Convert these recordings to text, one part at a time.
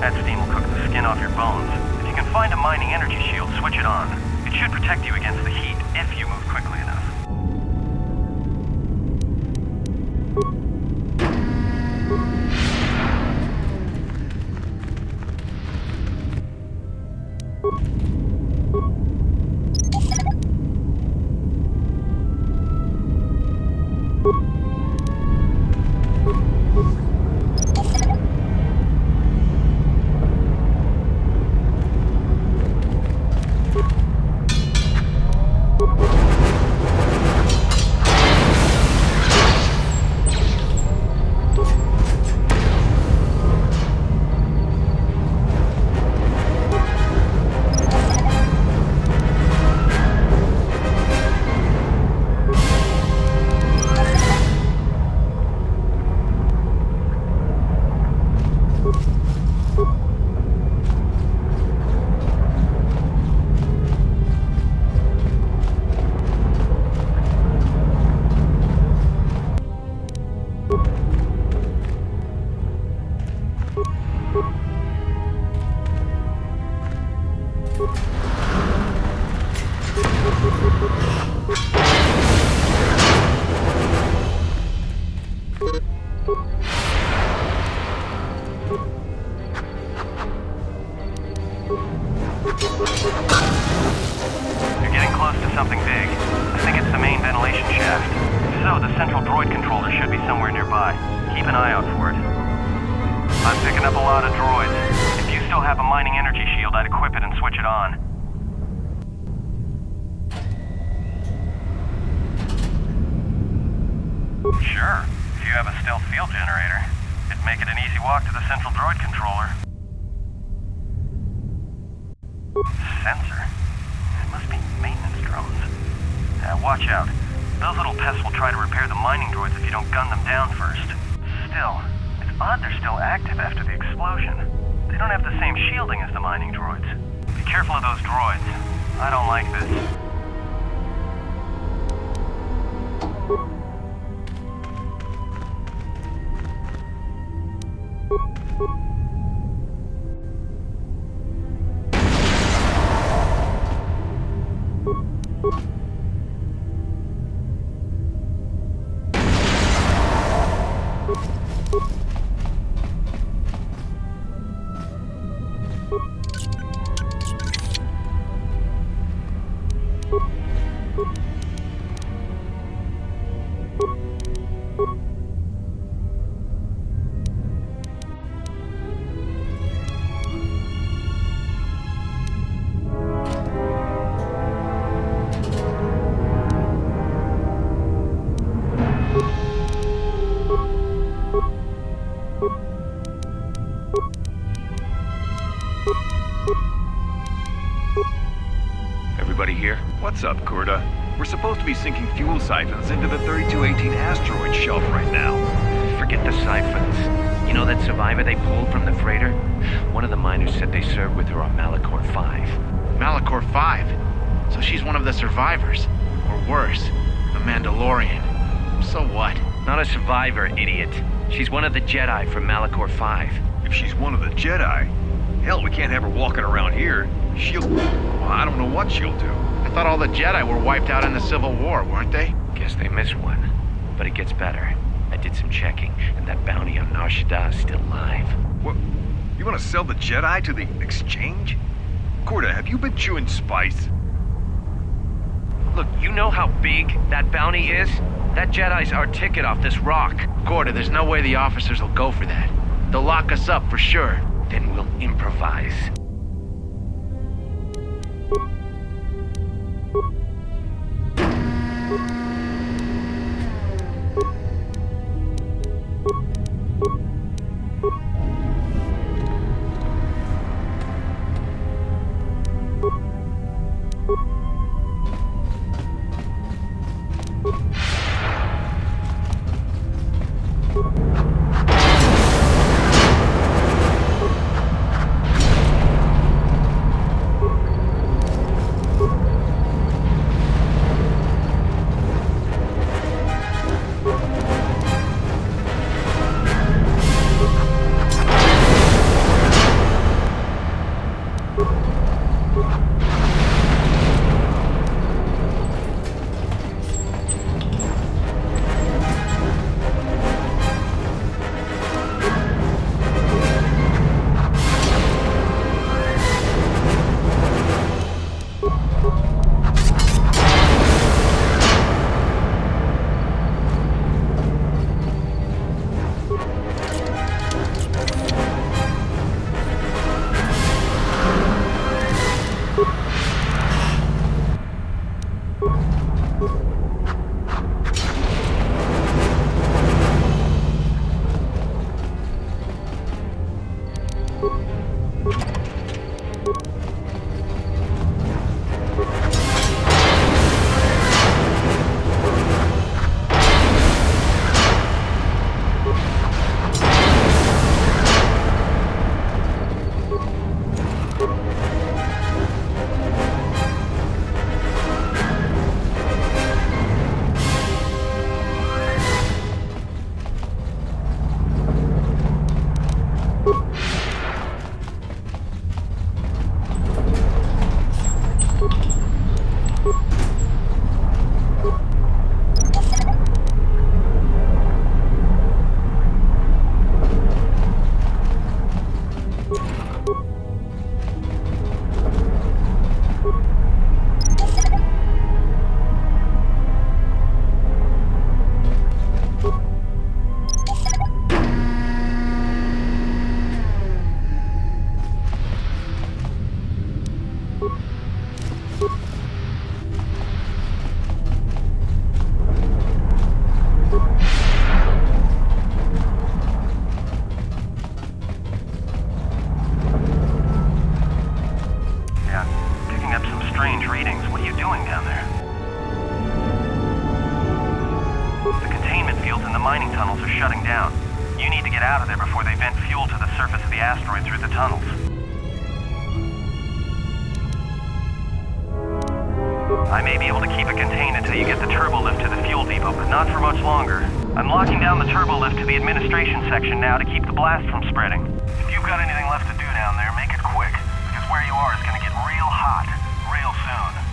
That steam will cook the skin off your bones. If you can find a mining energy shield, switch it on. It should protect you against the heat if you move quickly enough. You're getting close to something big. I think it's the main ventilation shaft. So, the central droid controller should be somewhere nearby. Keep an eye out for it. I'm picking up a lot of droids. If you still have a mining energy shield, I'd equip it and switch it on. Sure. If you have a stealth field generator, it'd make it an easy walk to the central droid controller. Sensor? It must be maintenance drones. Watch out. Those little pests will try to repair the mining droids if you don't gun them down first. Still, it's odd they're still active after the explosion. They don't have the same shielding as the mining droids. Be careful of those droids. I don't like this. Everybody here? What's up, Kurta? We're supposed to be sinking fuel siphons into the 3218 asteroid shelf right now. Forget the siphons. You know that survivor they pulled from the freighter? One of the miners said they served with her on Malachor 5. Malachor 5? So she's one of the survivors. Or worse, a Mandalorian. So what? Not a survivor, idiot. She's one of the Jedi from Malachor 5. If she's one of the Jedi, hell, we can't have her walking around here. Well, I don't know what she'll do. I thought all the Jedi were wiped out in the Civil War, weren't they? Guess they missed one. But it gets better. I did some checking, and that bounty on Nar Shaddaa is still live. What? You want to sell the Jedi to the exchange? Kurta, have you been chewing spice? Look, you know how big that bounty is? That Jedi's our ticket off this rock. Kurta, there's no way the officers will go for that. They'll lock us up for sure. Then we'll improvise. mining tunnels are shutting down. You need to get out of there before they vent fuel to the surface of the asteroid through the tunnels. I may be able to keep it contained until you get the turbo lift to the fuel depot, but not for much longer. I'm locking down the turbo lift to the administration section now to keep the blast from spreading. If you've got anything left to do down there, make it quick, because where you are is going to get real hot real soon.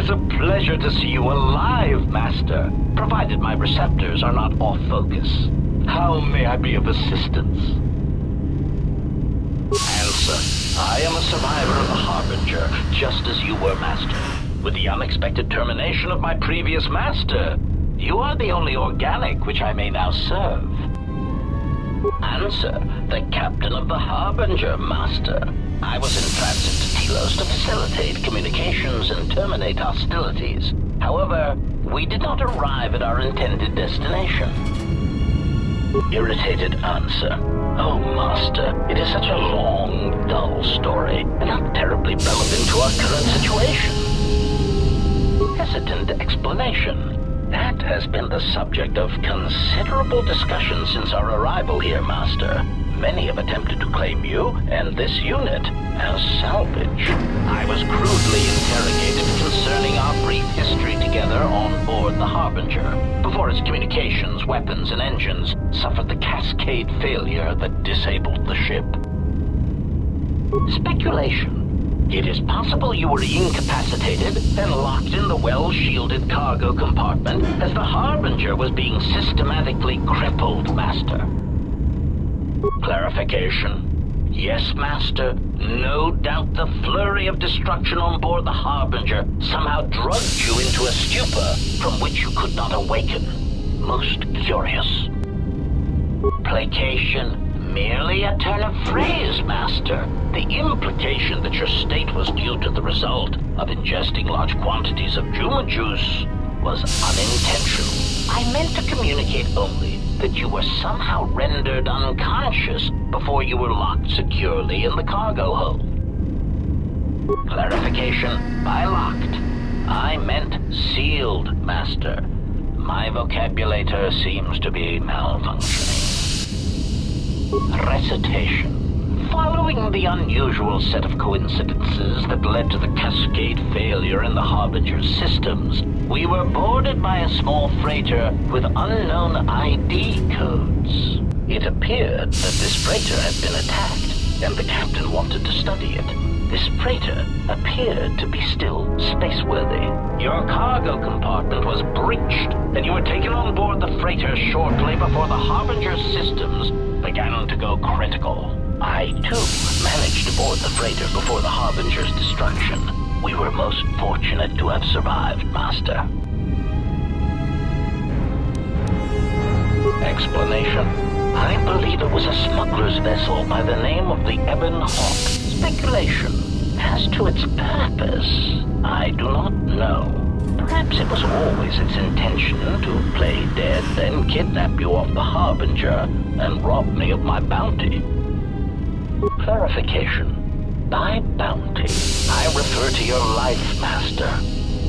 is a pleasure to see you alive, Master, provided my receptors are not off focus. How may I be of assistance? Answer. I am a survivor of the Harbinger, just as you were, Master. With the unexpected termination of my previous Master, you are the only organic which I may now serve. Answer. The captain of the Harbinger, Master. I was in transit to Telos to facilitate communications and terminate hostilities. However, we did not arrive at our intended destination. Irritated answer. Oh, Master, it is such a long, dull story, and not terribly relevant to our current situation. Hesitant explanation. That has been the subject of considerable discussion since our arrival here, Master. Many have attempted to claim you and this unit as salvage. I was crudely interrogated concerning our brief history together on board the Harbinger, before its communications, weapons, and engines suffered the cascade failure that disabled the ship. Speculation. It is possible you were incapacitated and locked in the well-shielded cargo compartment as the Harbinger was being systematically crippled, Master. Clarification. Yes, Master. No doubt the flurry of destruction on board the Harbinger somehow drugged you into a stupor from which you could not awaken. Most curious. Placation. Merely a turn of phrase, Master. The implication that your state was due to the result of ingesting large quantities of Juma juice was unintentional. I meant to communicate only that you were somehow rendered unconscious before you were locked securely in the cargo hold. Clarification, by locked, I meant sealed, Master. My vocabulator seems to be malfunctioning. Recitation. Following the unusual set of coincidences that led to the cascade failure in the Harbinger's systems, we were boarded by a small freighter with unknown ID codes. It appeared that this freighter had been attacked, and the captain wanted to study it. This freighter appeared to be still spaceworthy. Your cargo compartment was breached, and you were taken on board the freighter shortly before the Harbinger's systems began to go critical. I, too, managed to board the freighter before the Harbinger's destruction. We were most fortunate to have survived, Master. Explanation. I believe it was a smuggler's vessel by the name of the Ebon Hawk. Speculation. As to its purpose, I do not know. Perhaps it was always its intention to play dead, then kidnap you off the Harbinger and rob me of my bounty. Clarification. By bounty, I refer to your life, Master.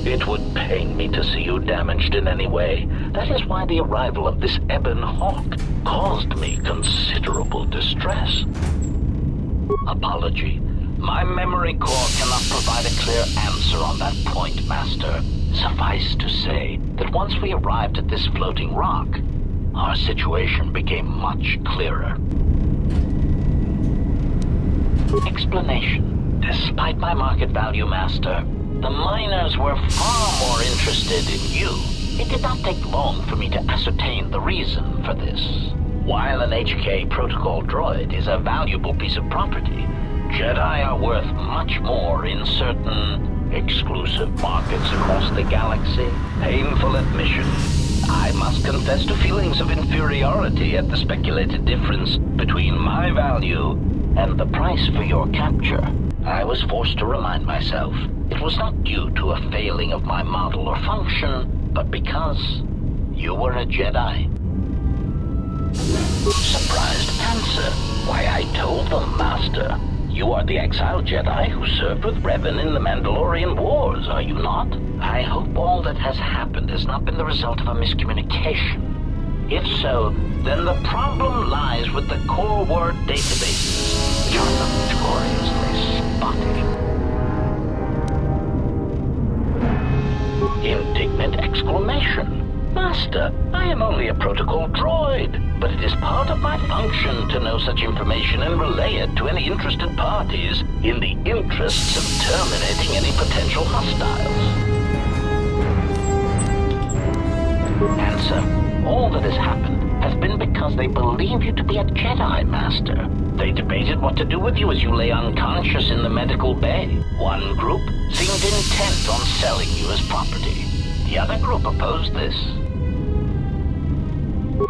It would pain me to see you damaged in any way. That is why the arrival of this Ebon Hawk caused me considerable distress. Apology. My memory core cannot provide a clear answer on that point, Master. Suffice to say that once we arrived at this floating rock, our situation became much clearer. Explanation. Despite my market value, Master, the miners were far more interested in you. It did not take long for me to ascertain the reason for this. While an HK protocol droid is a valuable piece of property, Jedi are worth much more in certain exclusive markets across the galaxy. Painful admission. I must confess to feelings of inferiority at the speculated difference between my value and the price for your capture. I was forced to remind myself it was not due to a failing of my model or function, but because you were a Jedi. Surprised answer. Why, I told them, Master. You are the exiled Jedi who served with Revan in the Mandalorian Wars, are you not? I hope all that has happened has not been the result of a miscommunication. If so, then the problem lies with the core word databases, which are notoriously spotty. Indignant exclamation. Master, I am only a protocol droid, but it is part of my function to know such information and relay it to any interested parties in the interests of terminating any potential hostiles. answer. All that has happened has been because they believe you to be a Jedi Master. They debated what to do with you as you lay unconscious in the medical bay. One group seemed intent on selling you as property. The other group opposed this.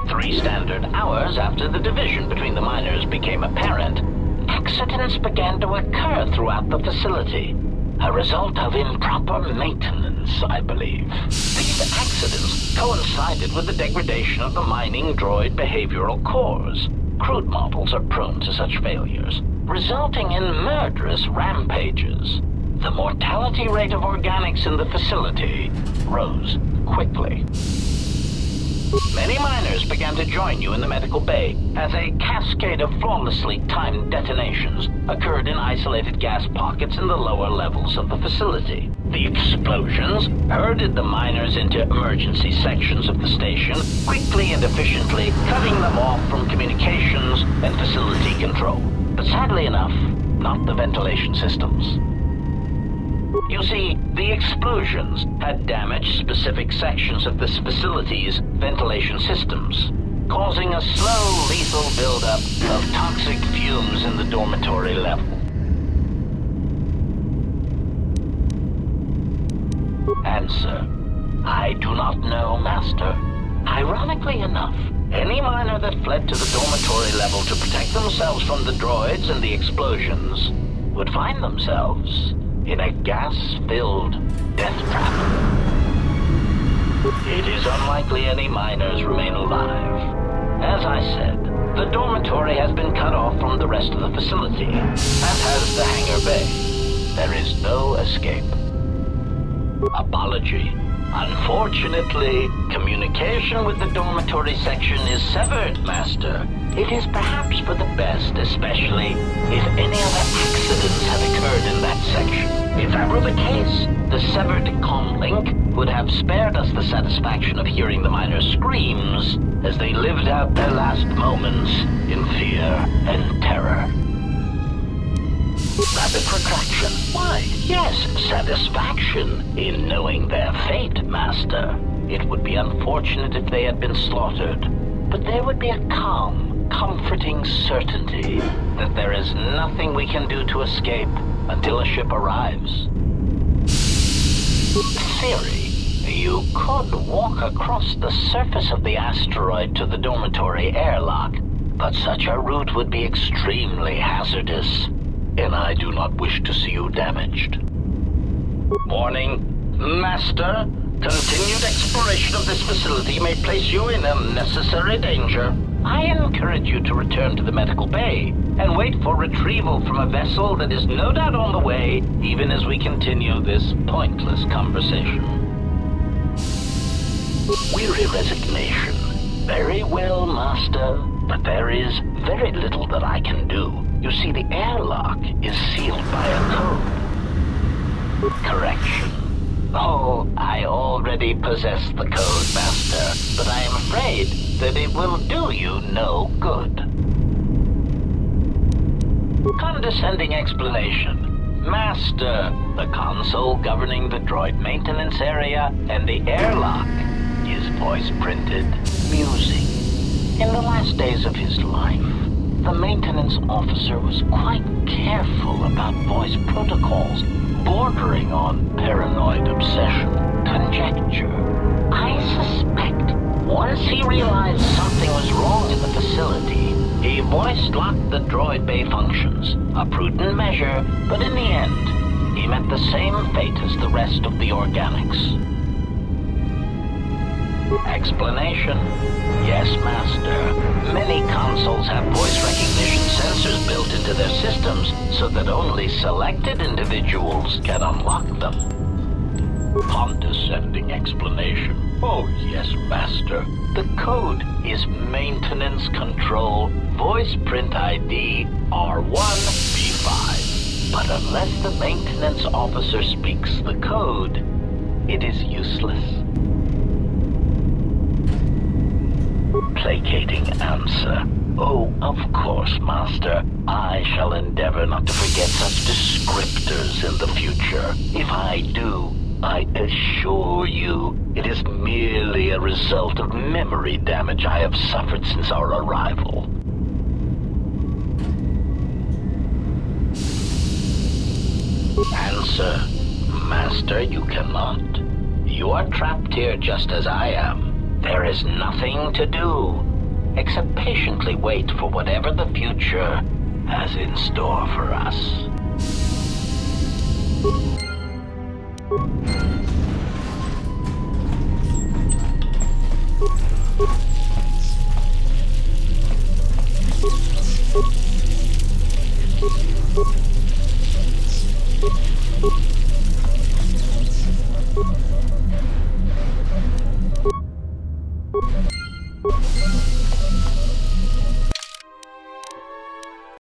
3 standard hours after the division between the miners became apparent, accidents began to occur throughout the facility. A result of improper maintenance, I believe. These accidents coincided with the degradation of the mining droid behavioral cores. Crude models are prone to such failures, resulting in murderous rampages. The mortality rate of organics in the facility rose quickly. Many miners began to join you in the medical bay as a cascade of flawlessly timed detonations occurred in isolated gas pockets in the lower levels of the facility. The explosions herded the miners into emergency sections of the station, quickly and efficiently cutting them off from communications and facility control. But sadly enough, not the ventilation systems. You see, the explosions had damaged specific sections of this facility's ventilation systems, causing a slow, lethal buildup of toxic fumes in the dormitory level. Answer: I do not know, Master. Ironically enough, any miner that fled to the dormitory level to protect themselves from the droids and the explosions would find themselves in a gas-filled death trap. It is unlikely any miners remain alive. As I said, the dormitory has been cut off from the rest of the facility, as has the hangar bay. There is no escape. Apology. Unfortunately, communication with the dormitory section is severed, Master. It is perhaps for the best, especially if any other accidents have occurred in that section. If that were the case, the severed comm link would have spared us the satisfaction of hearing the miners' screams as they lived out their last moments in fear and terror. Rapid retraction. Why, yes, satisfaction in knowing their fate, Master. It would be unfortunate if they had been slaughtered, but there would be a calm, comforting certainty that there is nothing we can do to escape until a ship arrives. Theory. You could walk across the surface of the asteroid to the dormitory airlock, but such a route would be extremely hazardous, and I do not wish to see you damaged. Warning, Master. Continued exploration of this facility may place you in unnecessary danger. I encourage you to return to the medical bay and wait for retrieval from a vessel that is no doubt on the way, even as we continue this pointless conversation. Weary resignation. Very well, Master, but there is very little that I can do. You see, the airlock is sealed by a code. Correction. Oh, I already possess the code, Master, but I am afraid that it will do you no good. Condescending explanation. Master, the console governing the droid maintenance area and the airlock is voice-printed music. In the last days of his life, the maintenance officer was quite careful about voice protocols, bordering on paranoid obsession. Conjecture. I suspect once he realized something was wrong in the facility, he voice-locked the droid bay functions. A prudent measure, but in the end, he met the same fate as the rest of the organics. Explanation. Yes, Master. Many consoles have voice recognition sensors built into their systems so that only selected individuals can unlock them. Condescending explanation. Oh, yes, Master. The code is Maintenance Control Voice Print ID R1B5. But unless the maintenance officer speaks the code, it is useless. Placating answer. Oh, of course, Master. I shall endeavor not to forget such descriptors in the future. If I do, I assure you, it is merely a result of memory damage I have suffered since our arrival. Answer. Master, you cannot. You are trapped here just as I am. There is nothing to do, except patiently wait for whatever the future has in store for us.